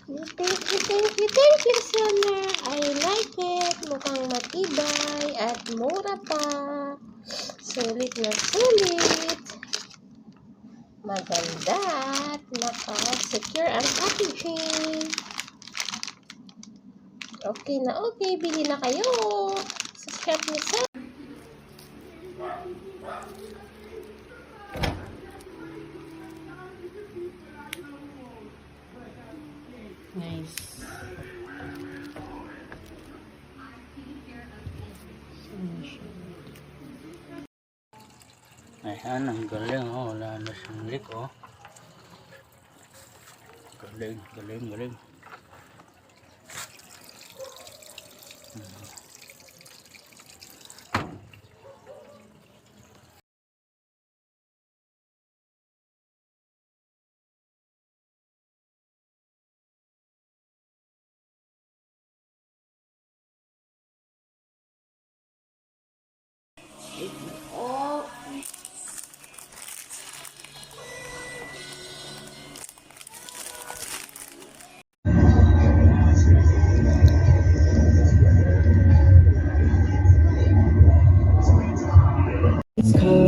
Thank you, Sona. I like it. Mukhang matibay at mura pa. Sulit na sulit. Maganda at naka-secure ang packaging. Okay na okay. Bili na kayo sa shop ni Sona. Nice. Ayan, ang galing oh. Wala na siyang leak oh. Galing, galing, galing. Oh. It's cold.